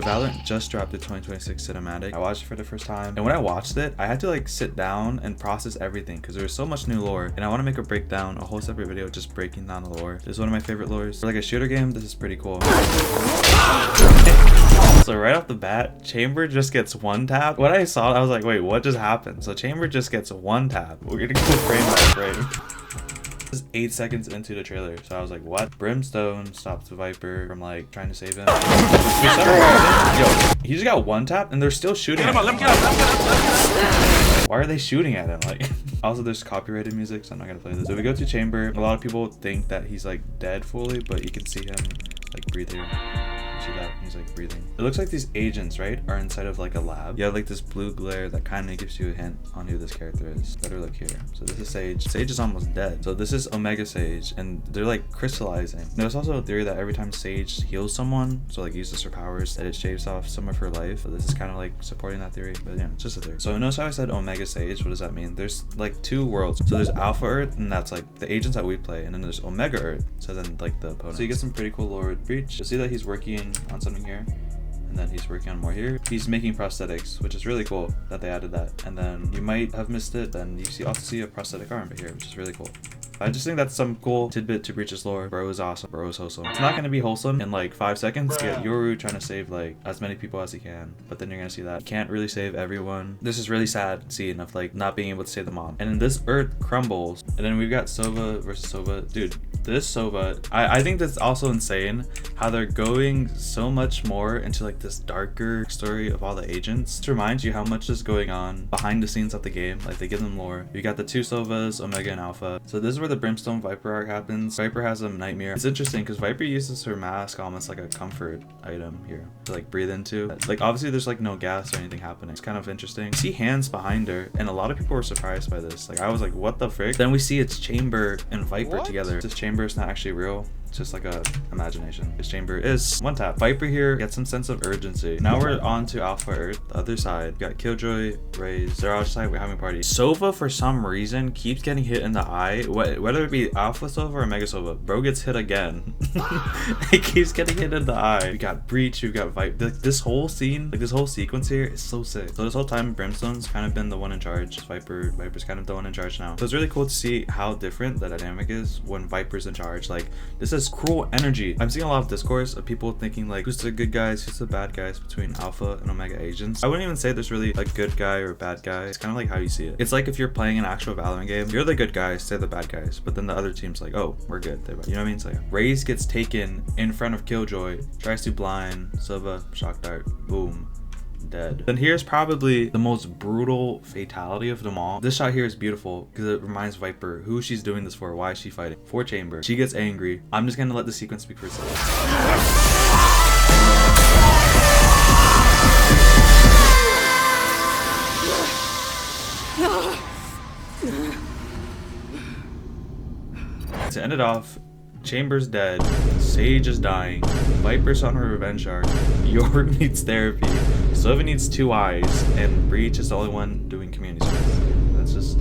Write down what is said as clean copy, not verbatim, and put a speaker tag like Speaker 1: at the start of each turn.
Speaker 1: Valorant just dropped the 2026 cinematic. I watched it for the first time, and when I watched it, I had to like sit down and process everything because there's so much new lore, and I want to make a breakdown, a whole separate video just breaking down the lore. This is one of my favorite lores. For like a shooter game, this is pretty cool. So right off the bat, Chamber just gets one tap. When I saw it, I was like, wait, what just happened? So Chamber just gets one tap. We're gonna go frame by frame. This is 8 seconds into the trailer, so I was like, what? Brimstone stops the Viper from like trying to save him. Yo, he just got one tap and they're still shooting at him. Why are they shooting at him? Like, also there's copyrighted music, so I'm not gonna play this. So we go to Chamber. A lot of people think that he's like dead fully, but you can see him like breathing. See that? He's like breathing. It looks like these agents, right, are inside of like a lab. You have like this blue glare that kind of gives you a hint on who this character is. Better look here. So this is Sage. Sage is almost dead. So this is Omega Sage, and they're like crystallizing. There's also a theory that every time Sage heals someone, so like uses her powers, that it shaves off some of her life. So this is kind of like supporting that theory, but yeah, it's just a theory. So notice how I said Omega Sage. What does that mean? There's like two worlds. So there's Alpha Earth, and that's like the agents that we play, and then there's Omega Earth, so then like the opponents. So you get some pretty cool lore with Breach. You'll see that he's working on something here, and then he's working on more here. He's making prosthetics, which is really cool that they added that. And then you might have missed it, then you also see a prosthetic arm here, which is really cool. I just think that's some cool tidbit to Breach's lore. Bro is awesome. Bro is wholesome. It's not going to be wholesome in like 5 seconds. Get Yoru trying to save like as many people as he can, but then you're going to see that he can't really save everyone. This is really sad scene of like not being able to save the mom. And then this Earth crumbles, and then we've got Sova versus Sova. Dude, this Sova, I think that's also insane how they're going so much more into like this darker story of all the agents. This reminds you how much is going on behind the scenes of the game. Like they give them lore. You got the two Sovas, Omega and Alpha. So this is where the Brimstone Viper arc happens. Viper has a nightmare. It's interesting because Viper uses her mask almost like a comfort item here to like breathe into. Like obviously there's like no gas or anything happening. It's kind of interesting. You see hands behind her, and a lot of people were surprised by this. Like I was like, what the frick? Then we see it's Chamber and Viper together. This Chamber is not actually real. It's just like a imagination. This Chamber is one tap. Viper here gets some sense of urgency. Now we're on to Alpha Earth, the other side. We got Killjoy, Raze. They're all just like, we're having a party. Sova for some reason keeps getting hit in the eye. Whether it be Alpha Sova or Mega Sova, bro gets hit again. He keeps getting hit in the eye. We got Breach, we got Viper. This whole scene, like this whole sequence here is so sick. So this whole time Brimstone's kind of been the one in charge. Viper's kind of the one in charge now. So it's really cool to see how different the dynamic is when Viper's in charge. Like this is cruel energy. I'm seeing a lot of discourse of people thinking like, who's the good guys, who's the bad guys between Alpha and Omega agents. I wouldn't even say there's really a good guy or a bad guy. It's kind of like how you see it. It's like if you're playing an actual Valorant game, you're the good guys, they're the bad guys, but then the other team's like, oh, we're good, they're bad. You know what I mean? So like, Raze gets taken in front of Killjoy, tries to blind Sova, shock dart, boom, dead. Then here's probably the most brutal fatality of them all. This shot here is beautiful because it reminds Viper who she's doing this for, why is she fighting. For Chamber. She gets angry. I'm just gonna let the sequence speak for itself. To end it off, Chamber's dead, Sage is dying, Viper's on her revenge arc, Yoru needs therapy, Sova needs 2 eyes, and Breach is the only one doing community service. That's just